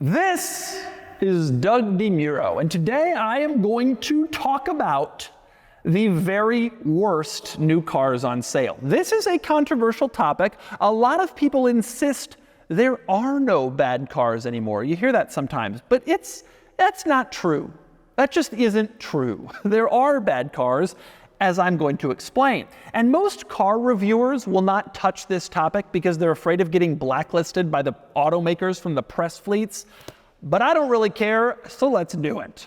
This is Doug DeMuro, and today I am going to talk about the very worst new cars on sale. This is a controversial topic. A lot of people insist there are no bad cars anymore. You hear that sometimes, but that's not true. That just isn't true. There are bad cars, as I'm going to explain. And most car reviewers will not touch this topic because they're afraid of getting blacklisted by the automakers from the press fleets. But I don't really care, so let's do it.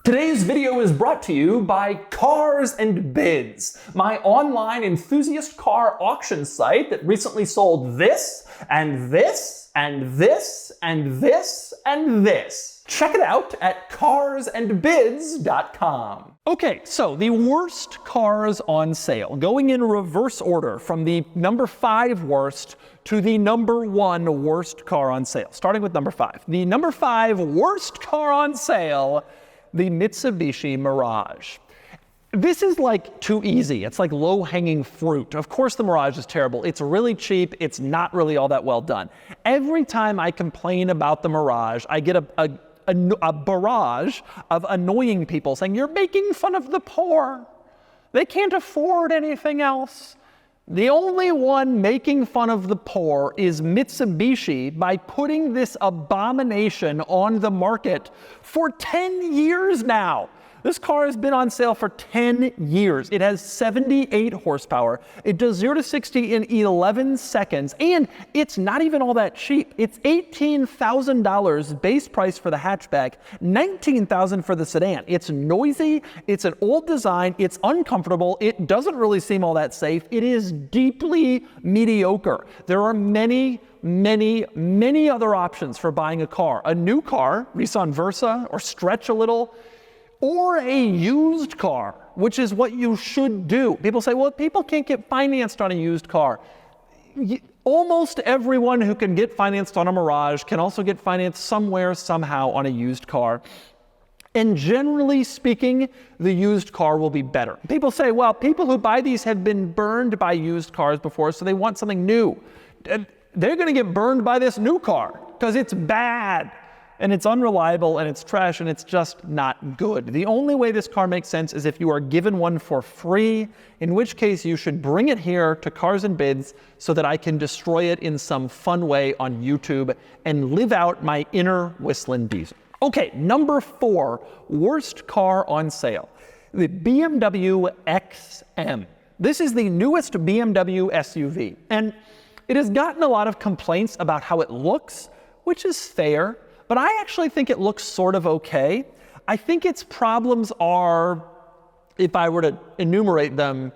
Today's video is brought to you by Cars and Bids, my online enthusiast car auction site that recently sold this, and this, and this, and this, and this. Check it out at carsandbids.com. Okay, so the worst cars on sale, going in reverse order from the number 5 worst to the number 1 worst car on sale. Starting with number 5. The number 5 worst car on sale, the Mitsubishi Mirage. This is like too easy. It's like low-hanging fruit. Of course the Mirage is terrible. It's really cheap. It's not really all that well done. Every time I complain about the Mirage, I get a barrage of annoying people saying, "You're making fun of the poor. They can't afford anything else." The only one making fun of the poor is Mitsubishi by putting this abomination on the market for 10 years now. This car has been on sale for 10 years. It has 78 horsepower. It does 0 to 60 in 11 seconds, and it's not even all that cheap. It's $18,000 base price for the hatchback, $19,000 for the sedan. It's noisy, it's an old design, it's uncomfortable, it doesn't really seem all that safe. It is deeply mediocre. There are many other options for buying a car. A new car, Nissan Versa, or stretch a little, or a used car, which is what you should do. People say, well, people can't get financed on a used car. Almost everyone who can get financed on a Mirage can also get financed somewhere, somehow on a used car. And generally speaking, the used car will be better. People say, well, people who buy these have been burned by used cars before, so they want something new. They're gonna get burned by this new car because it's bad. And it's unreliable, and it's trash, and it's just not good. The only way this car makes sense is if you are given one for free, in which case you should bring it here to Cars and Bids so that I can destroy it in some fun way on YouTube and live out my inner Whistling Diesel. Okay, number 4, worst car on sale, the BMW XM. This is the newest BMW SUV, and it has gotten a lot of complaints about how it looks, which is fair. But I actually think it looks sort of okay. I think its problems are, if I were to enumerate them,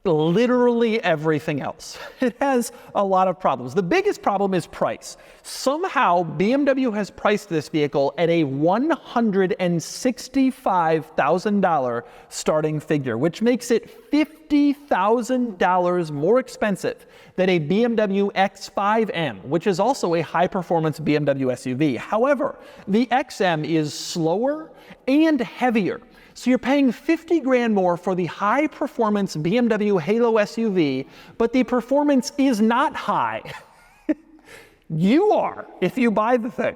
literally everything else. It has a lot of problems. The biggest problem is price. Somehow BMW has priced this vehicle at a $165,000 starting figure, which makes it $50,000 more expensive than a BMW X5M, which is also a high-performance BMW SUV. However, the XM is slower and heavier. So you're paying 50 grand more for the high-performance BMW Halo SUV, but the performance is not high. You are, if you buy the thing.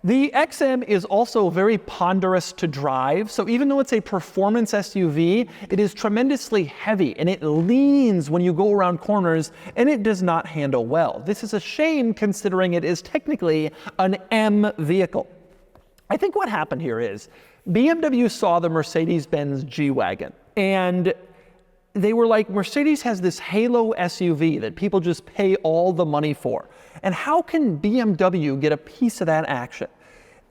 The XM is also very ponderous to drive, so even though it's a performance SUV, it is tremendously heavy, and it leans when you go around corners, and it does not handle well. This is a shame considering it is technically an M vehicle. I think what happened here is BMW saw the Mercedes-Benz G-Wagon, and they were like, Mercedes has this Halo SUV that people just pay all the money for. And how can BMW get a piece of that action?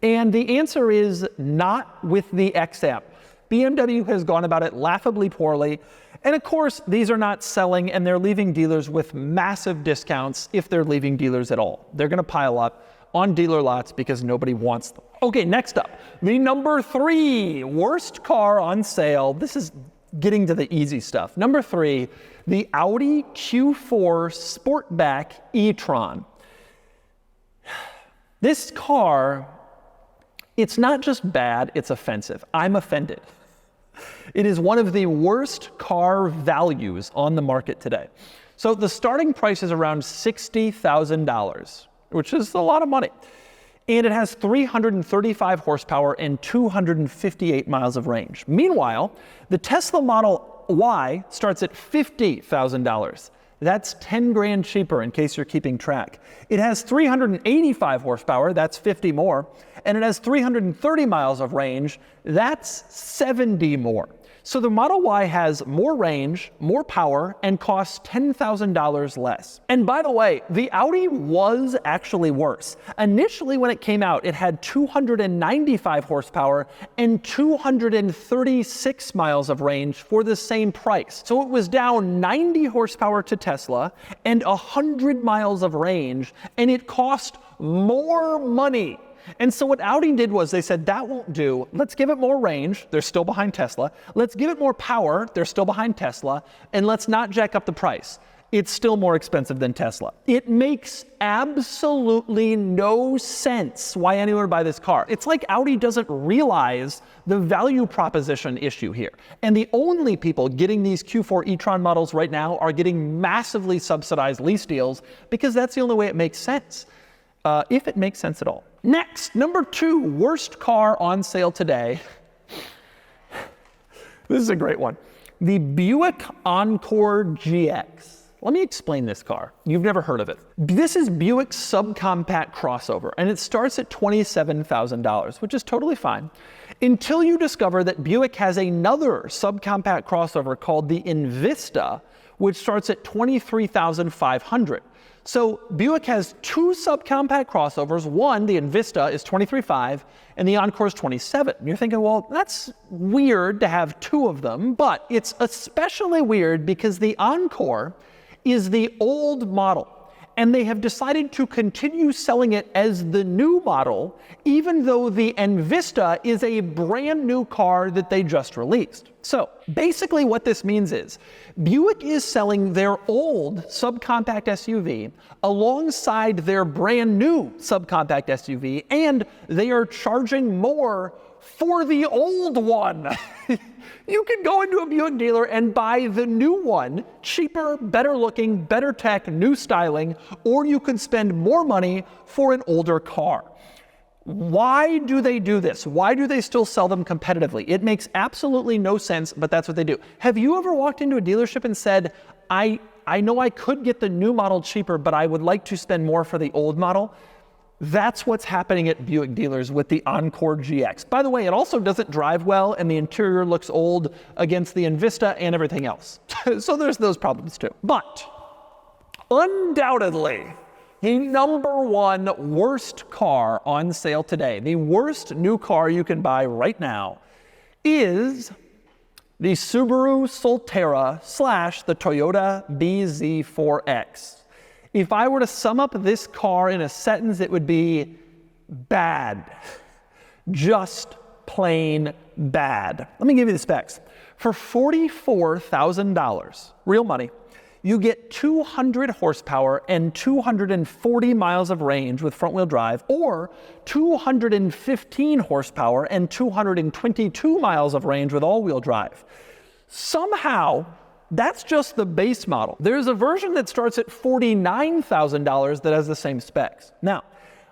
And the answer is not with the XM. BMW has gone about it laughably poorly. And of course, these are not selling, and they're leaving dealers with massive discounts if they're leaving dealers at all. They're gonna pile up on dealer lots because nobody wants them. Okay, next up, the number 3 worst car on sale. This is getting to the easy stuff. Number 3, the Audi Q4 Sportback e-tron. This car, it's not just bad, it's offensive. I'm offended. It is one of the worst car values on the market today. So the starting price is around $60,000, which is a lot of money. And it has 335 horsepower and 258 miles of range. Meanwhile, the Tesla Model Y starts at $50,000. That's 10 grand cheaper in case you're keeping track. It has 385 horsepower, that's 50 more, and it has 330 miles of range, that's 70 more. So the Model Y has more range, more power, and costs $10,000 less. And by the way, the Audi was actually worse. Initially when it came out, it had 295 horsepower and 236 miles of range for the same price. So it was down 90 horsepower to Tesla and 100 miles of range, and it cost more money. And so what Audi did was they said, that won't do. Let's give it more range. They're still behind Tesla. Let's give it more power. They're still behind Tesla. And let's not jack up the price. It's still more expensive than Tesla. It makes absolutely no sense why anyone would buy this car. It's like Audi doesn't realize the value proposition issue here. And the only people getting these Q4 e-tron models right now are getting massively subsidized lease deals because that's the only way it makes sense. If it makes sense at all. Next, number 2, worst car on sale today. This is a great one. The Buick Encore GX. Let me explain this car. You've never heard of it. This is Buick's subcompact crossover, and it starts at $27,000, which is totally fine, until you discover that Buick has another subcompact crossover called the Envista, which starts at $23,500. So Buick has 2 subcompact crossovers. One, the Envista, is $23,500, and the Encore is $27,000. And you're thinking, well, that's weird to have 2 of them, but it's especially weird because the Encore is the old model, and they have decided to continue selling it as the new model, even though the Envista is a brand new car that they just released. So basically what this means is Buick is selling their old subcompact SUV alongside their brand new subcompact SUV, and they are charging more for the old one. You can go into a Buick dealer and buy the new one, cheaper, better looking, better tech, new styling, or you can spend more money for an older car. Why do they do this? Why do they still sell them competitively? It makes absolutely no sense, but that's what they do. Have you ever walked into a dealership and said, I know I could get the new model cheaper, but I would like to spend more for the old model? That's what's happening at Buick dealers with the Encore GX. By the way, it also doesn't drive well, and the interior looks old against the Envista and everything else. So there's those problems too. But undoubtedly, the number 1 worst car on sale today, the worst new car you can buy right now, is the Subaru Solterra / the Toyota BZ4X. If I were to sum up this car in a sentence, it would be bad. Just plain bad. Let me give you the specs. For $44,000, real money, you get 200 horsepower and 240 miles of range with front-wheel drive, or 215 horsepower and 222 miles of range with all-wheel drive. Somehow, that's just the base model. There's a version that starts at $49,000 that has the same specs. Now,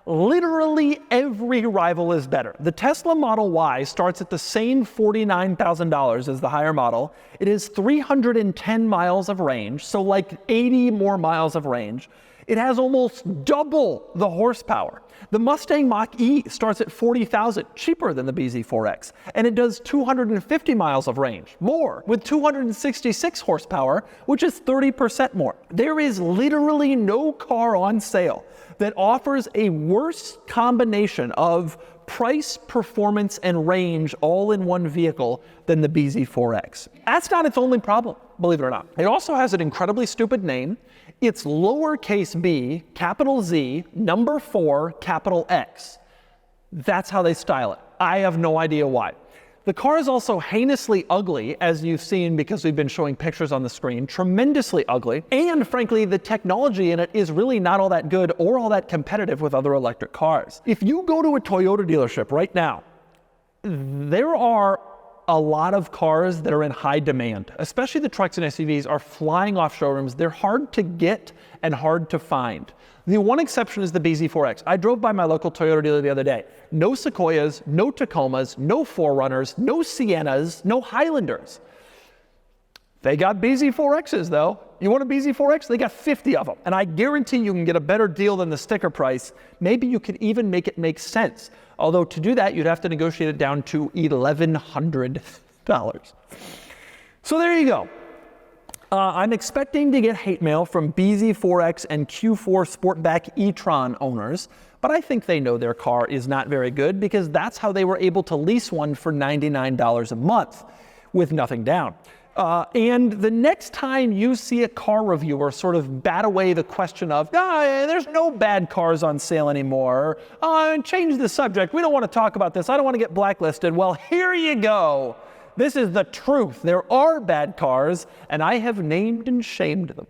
literally every rival is better. The Tesla Model Y starts at the same $49,000 as the higher model. It is 310 miles of range, so like 80 more miles of range. It has almost double the horsepower. The Mustang Mach-E starts at $40,000, cheaper than the BZ4X, and it does 250 miles of range, more, with 266 horsepower, which is 30% more. There is literally no car on sale that offers a worse combination of price, performance, and range all in one vehicle than the BZ4X. That's not its only problem, believe it or not. It also has an incredibly stupid name. It's lowercase b, capital Z, number 4, capital X. That's how they style it. I have no idea why. The car is also heinously ugly, as you've seen because we've been showing pictures on the screen, tremendously ugly. And frankly, the technology in it is really not all that good or all that competitive with other electric cars. If you go to a Toyota dealership right now, there are a lot of cars that are in high demand, especially the trucks and SUVs are flying off showrooms. They're hard to get and hard to find. The one exception is the BZ4X. I drove by my local Toyota dealer the other day. No Sequoias, no Tacomas, no 4Runners, no Siennas, no Highlanders. They got BZ4Xs though. You want a BZ4X? They got 50 of them. And I guarantee you can get a better deal than the sticker price. Maybe you could even make it make sense. Although to do that, you'd have to negotiate it down to $1,100. So there you go. I'm expecting to get hate mail from BZ4X and Q4 Sportback e-tron owners, but I think they know their car is not very good because that's how they were able to lease one for $99 a month with nothing down. And the next time you see a car reviewer sort of bat away the question of, there's no bad cars on sale anymore, change the subject, we don't want to talk about this, I don't want to get blacklisted. Well, here you go. This is the truth. There are bad cars, and I have named and shamed them.